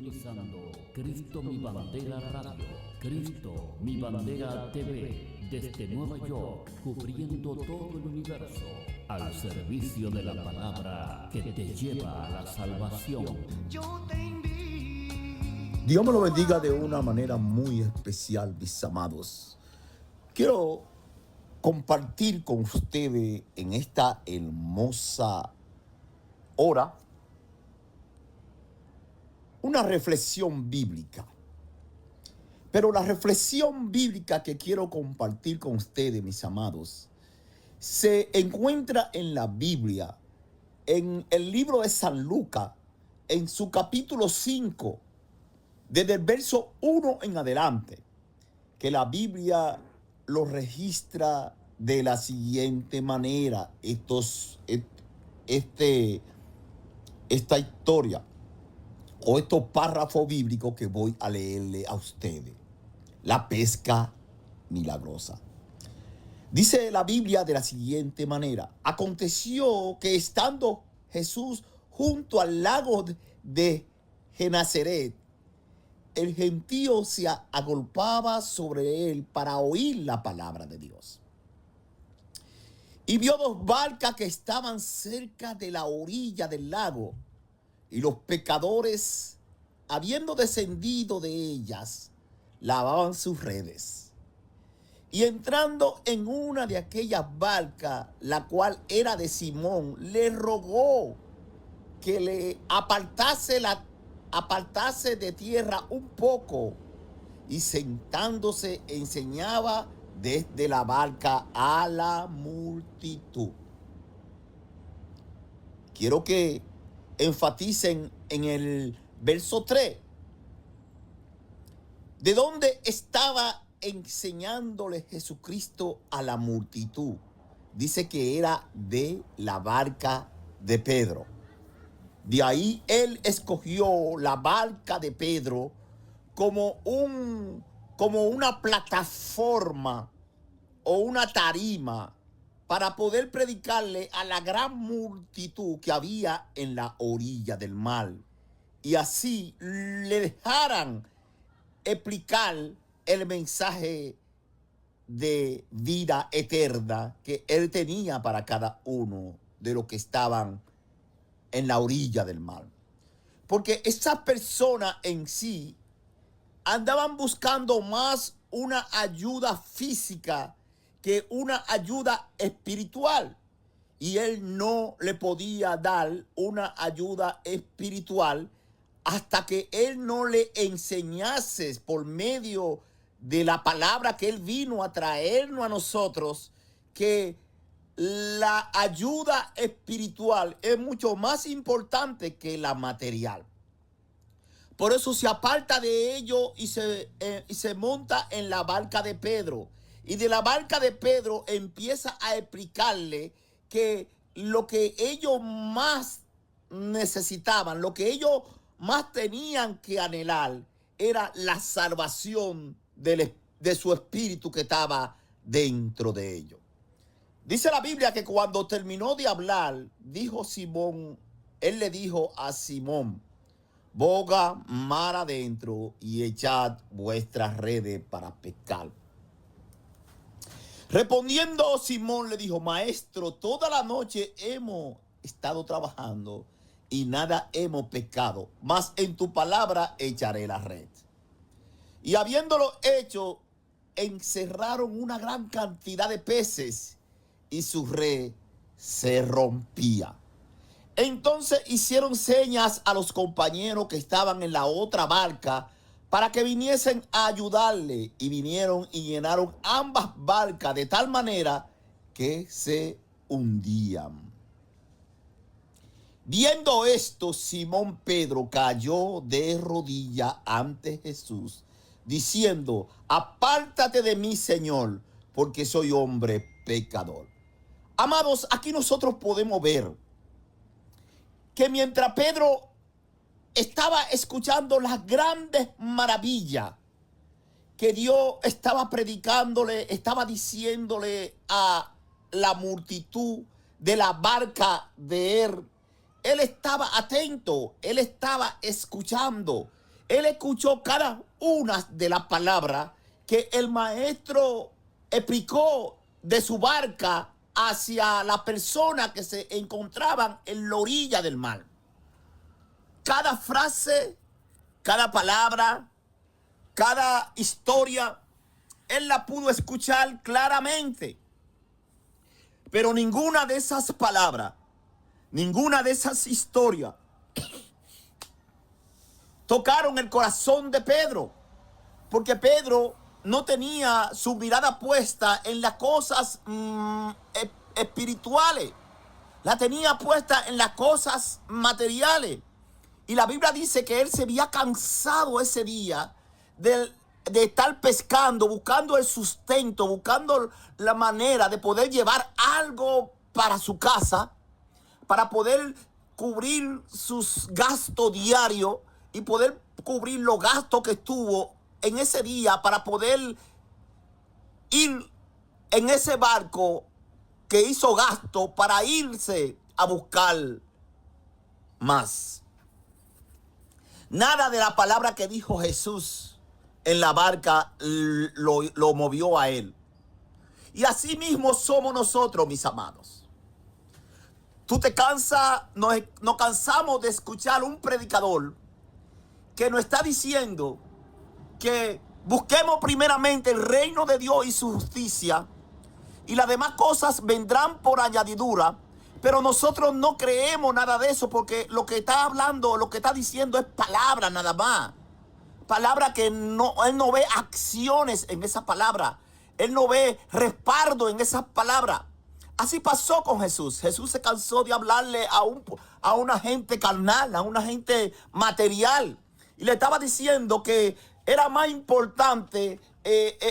sintonizando Cristo Mi Bandera Radio, Cristo Mi Bandera TV, desde Nueva York, cubriendo todo el universo, al servicio de la palabra que te lleva a la salvación. Dios me lo bendiga de una manera muy especial, mis amados. Quiero compartir con ustedes en esta hermosa hora una reflexión bíblica. Pero la reflexión bíblica que quiero compartir con ustedes, mis amados, se encuentra en la Biblia, en el libro de San Lucas, en su capítulo 5, desde el verso 1 en adelante, que la Biblia lo registra de la siguiente manera, esta historia o estos párrafos bíblicos que voy a leerle a ustedes. La pesca milagrosa. Dice la Biblia de la siguiente manera: aconteció que estando Jesús junto al lago de Genesaret, el gentío se agolpaba sobre él para oír la palabra de Dios. Y vio dos barcas que estaban cerca de la orilla del lago, y los pescadores, habiendo descendido de ellas, lavaban sus redes. Y entrando en una de aquellas barcas, la cual era de Simón, le rogó que le apartase de tierra un poco, y sentándose enseñaba desde la barca a la multitud. Quiero que enfaticen en el verso 3, de dónde estaba enseñándole Jesucristo a la multitud. Dice que era de la barca de Pedro. De ahí él escogió la barca de Pedro como una plataforma o una tarima para poder predicarle a la gran multitud que había en la orilla del mar. Y así le dejaran explicar el mensaje de vida eterna que él tenía para cada uno de los que estaban en la orilla del mar. Porque esas personas en sí andaban buscando más una ayuda física que una ayuda espiritual. Y él no le podía dar una ayuda espiritual hasta que él no le enseñase por medio de la palabra que él vino a traernos a nosotros, que la ayuda espiritual es mucho más importante que la material. Por eso se aparta de ello y se monta en la barca de Pedro. Y de la barca de Pedro empieza a explicarle que lo que ellos más necesitaban, lo que ellos más tenían que anhelar, era la salvación de su espíritu que estaba dentro de ellos. Dice la Biblia que cuando terminó de hablar, él le dijo a Simón: boga mar adentro y echad vuestras redes para pescar. Respondiendo Simón le dijo: maestro, toda la noche hemos estado trabajando y nada hemos pescado, mas en tu palabra echaré la red. Y habiéndolo hecho, encerraron una gran cantidad de peces y su red se rompía. Entonces hicieron señas a los compañeros que estaban en la otra barca para que viniesen a ayudarle, y vinieron y llenaron ambas barcas de tal manera que se hundían. Viendo esto, Simón Pedro cayó de rodillas ante Jesús, diciendo: apártate de mí, Señor, porque soy hombre pecador. Amados, aquí nosotros podemos ver que mientras Pedro estaba escuchando las grandes maravillas que Dios estaba predicándole, estaba diciéndole a la multitud de la barca de él estaba atento, él estaba escuchando. Él escuchó cada una de las palabras que el maestro explicó de su barca hacia las personas que se encontraban en la orilla del mar. Cada frase, cada palabra, cada historia, él la pudo escuchar claramente. Pero ninguna de esas palabras, ninguna de esas historias tocaron el corazón de Pedro, porque Pedro no tenía su mirada puesta en las cosas espirituales, la tenía puesta en las cosas materiales. Y la Biblia dice que él se había cansado ese día de estar pescando, buscando el sustento, buscando la manera de poder llevar algo para su casa, para poder cubrir sus gastos diarios y poder cubrir los gastos que tuvo en ese día para poder ir en ese barco que hizo gasto para irse a buscar más. Nada de la palabra que dijo Jesús en la barca lo movió a él. Y así mismo somos nosotros, mis amados. Tú te cansas, nos cansamos de escuchar un predicador que nos está diciendo que busquemos primeramente el reino de Dios y su justicia, y las demás cosas vendrán por añadidura. Pero nosotros no creemos nada de eso, porque lo que está hablando, lo que está diciendo es palabra nada más. Palabra que no, él no ve acciones en esa palabra. Él no ve respaldo en esas palabras. Así pasó con Jesús. Jesús se cansó de hablarle a una gente carnal, a una gente material. Y le estaba diciendo que era más importante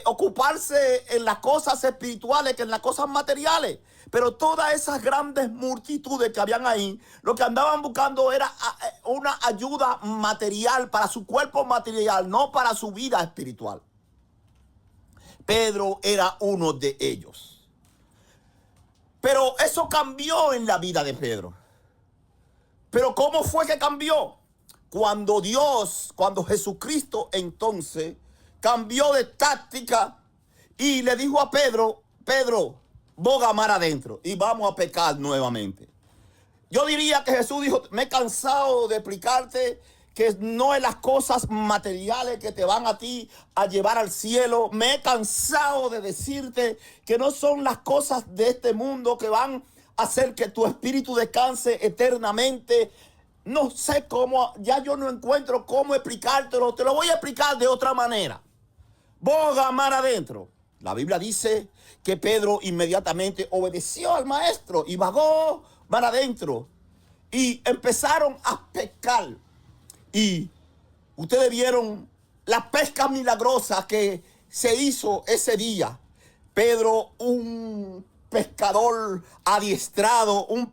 ocuparse en las cosas espirituales que en las cosas materiales. Pero todas esas grandes multitudes que habían ahí, lo que andaban buscando era una ayuda material para su cuerpo material, no para su vida espiritual. Pedro era uno de ellos. Pero eso cambió en la vida de Pedro. Pero ¿cómo fue que cambió? Cuando Jesucristo entonces cambió de táctica y le dijo a Pedro, Pedro, boga mar adentro y vamos a pecar nuevamente. Yo diría que Jesús dijo, me he cansado de explicarte que no es las cosas materiales que te van a ti a llevar al cielo. Me he cansado de decirte que no son las cosas de este mundo que van a hacer que tu espíritu descanse eternamente. No sé cómo, ya yo no encuentro cómo explicártelo. Te lo voy a explicar de otra manera. Boga mar adentro. La Biblia dice que Pedro inmediatamente obedeció al maestro y vagó mar adentro. Y empezaron a pescar. Y ustedes vieron la pesca milagrosa que se hizo ese día. Pedro, un pescador adiestrado, un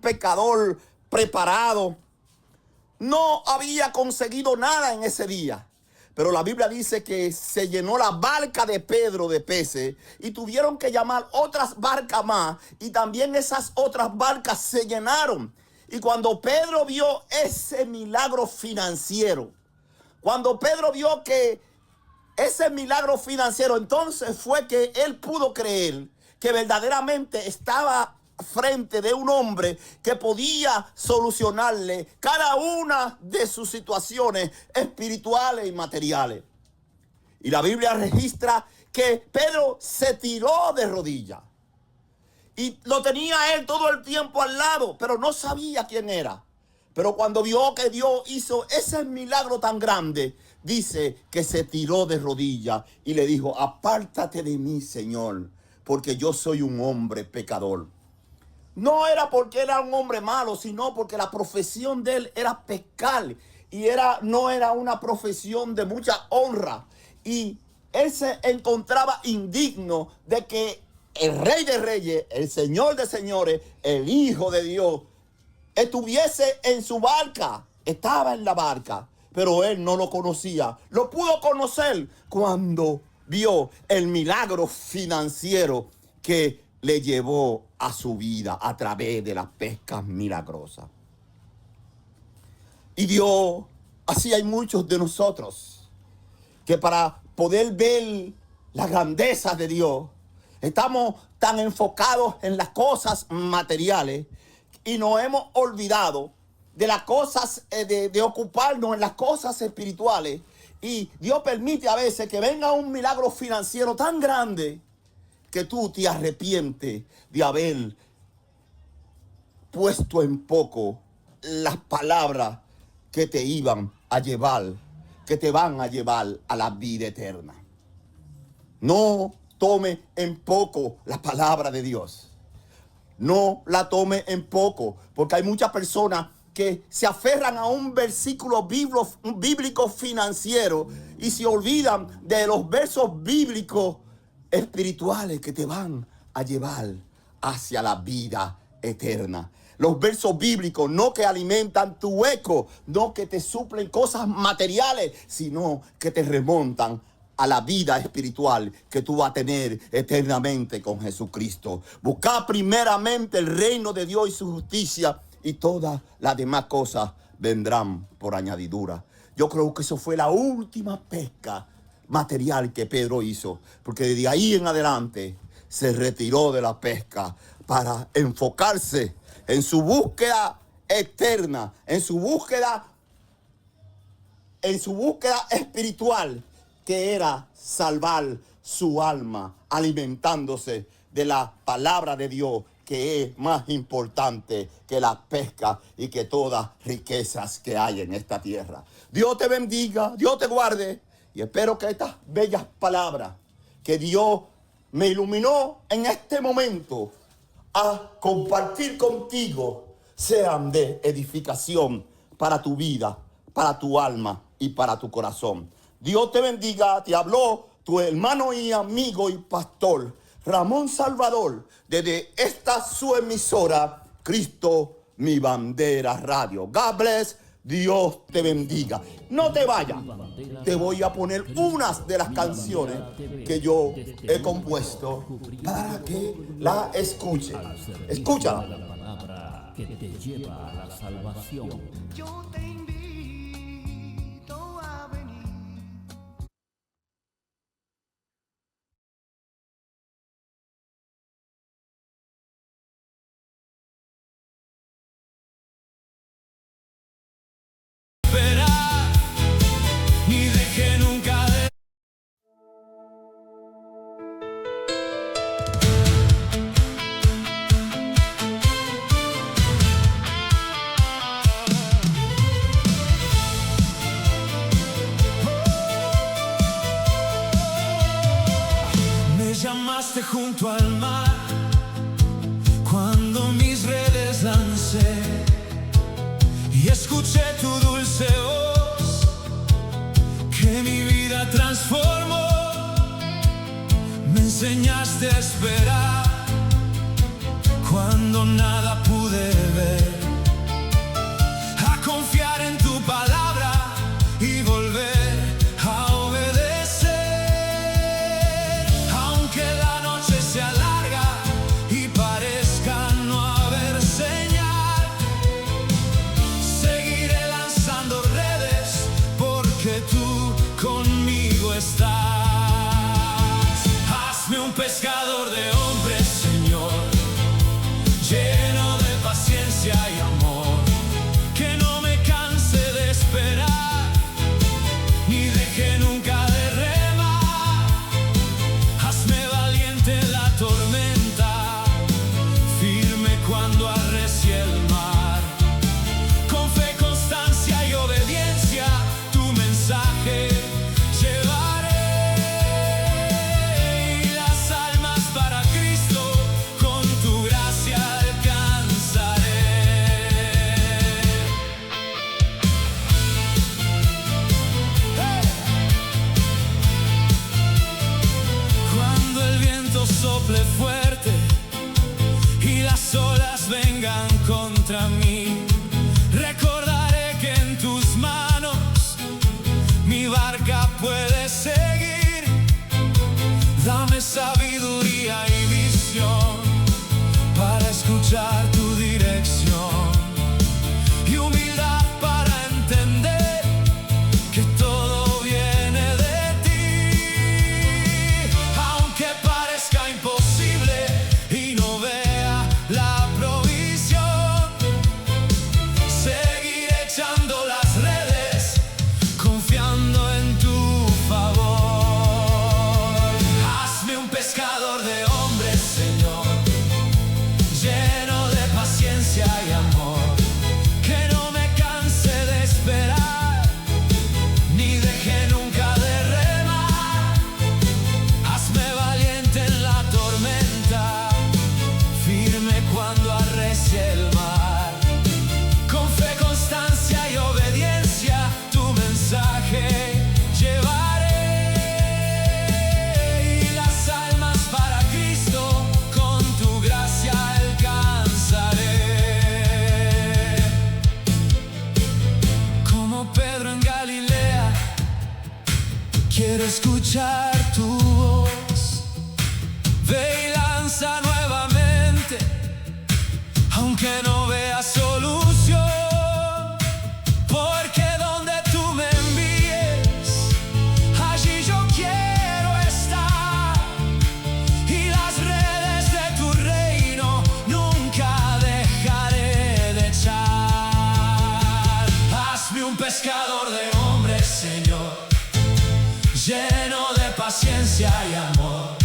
pescador preparado, no había conseguido nada en ese día. Pero la Biblia dice que se llenó la barca de Pedro de peces y tuvieron que llamar otras barcas más, y también esas otras barcas se llenaron. Y cuando Pedro vio ese milagro financiero, cuando Pedro vio que ese milagro financiero, entonces fue que él pudo creer que verdaderamente estaba frente de un hombre que podía solucionarle cada una de sus situaciones espirituales y materiales. Y la Biblia registra que Pedro se tiró de rodillas y lo tenía él todo el tiempo al lado, pero no sabía quién era. Pero cuando vio que Dios hizo ese milagro tan grande, dice que se tiró de rodillas y le dijo, apártate de mí, Señor, porque yo soy un hombre pecador. No era porque era un hombre malo, sino porque la profesión de él era pescar. Y no era una profesión de mucha honra. Y él se encontraba indigno de que el Rey de Reyes, el Señor de Señores, el Hijo de Dios, estuviese en su barca. Estaba en la barca, pero él no lo conocía. Lo pudo conocer cuando vio el milagro financiero que le llevó a su vida a través de las pescas milagrosas. Y Dios Así hay muchos de nosotros que para poder ver la grandeza de Dios, estamos tan enfocados en las cosas materiales y nos hemos olvidado de las cosas, de ocuparnos en las cosas espirituales. Y Dios permite a veces que venga un milagro financiero tan grande que tú te arrepientes de haber puesto en poco las palabras que te iban a llevar, que te van a llevar a la vida eterna. No tome en poco la palabra de Dios. No la tome en poco, porque hay muchas personas que se aferran a un versículo bíblico financiero y se olvidan de los versos bíblicos espirituales que te van a llevar hacia la vida eterna. Los versos bíblicos no que alimentan tu hueco, no que te suplen cosas materiales, sino que te remontan a la vida espiritual que tú vas a tener eternamente con Jesucristo. Busca primeramente el reino de Dios y su justicia, y todas las demás cosas vendrán por añadidura. Yo creo que eso fue la última pesca material que Pedro hizo, porque desde ahí en adelante se retiró de la pesca para enfocarse en su búsqueda eterna, en su búsqueda espiritual, que era salvar su alma, alimentándose de la palabra de Dios, que es más importante que la pesca y que todas riquezas que hay en esta tierra. Dios te bendiga, Dios te guarde, y espero que estas bellas palabras que Dios me iluminó en este momento a compartir contigo sean de edificación para tu vida, para tu alma y para tu corazón. Dios te bendiga. Te habló tu hermano y amigo y pastor Ramón Salvador desde esta su emisora, Cristo Mi Bandera Radio. God bless. Dios te bendiga. No te vayas. Te voy a poner unas de las canciones que yo he compuesto para que la escuches. Escúchala. La palabra que te lleva a la salvación. Yo te invito a venir. Esperar, ni deje nunca de... Me llamaste junto al mar cuando mis redes lancé y escuché tu dulce voz que mi vida transformó. Me enseñaste a esperar cuando nada pude ver, a confiar en tu palabra y volver a obedecer. Aunque la noche sea larga y parezca no haber señal, seguiré lanzando redes porque tú conmigo estás. Hazme un pescador de hombres, Señor, lleno de paciencia y amor, que no me canse de esperar, ni deje nunca de remar. Hazme valiente en la tormenta, firme cuando arrecie el mar. Con fe, constancia y obediencia, tu mensaje llevaré. Y las almas para Cristo, con tu gracia alcanzaré. Cuando el viento sople fuerte y las olas vengan contra mí, recordaré que en tus manos mi barca puede seguir. Dame sabiduría y visión para escuchar tu dirección, y humildad para entender quiero escuchar tu voz. Ve y lanza nuevamente, aunque no vea solución, porque donde tú me envíes, allí yo quiero estar, y las redes de tu reino nunca dejaré de echar. Hazme un pescador de hombres, Señor, lleno de paciencia y amor,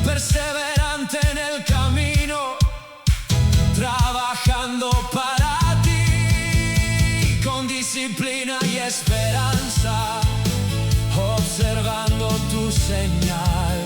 perseverante en el camino, trabajando para ti, con disciplina y esperanza, observando tu señal.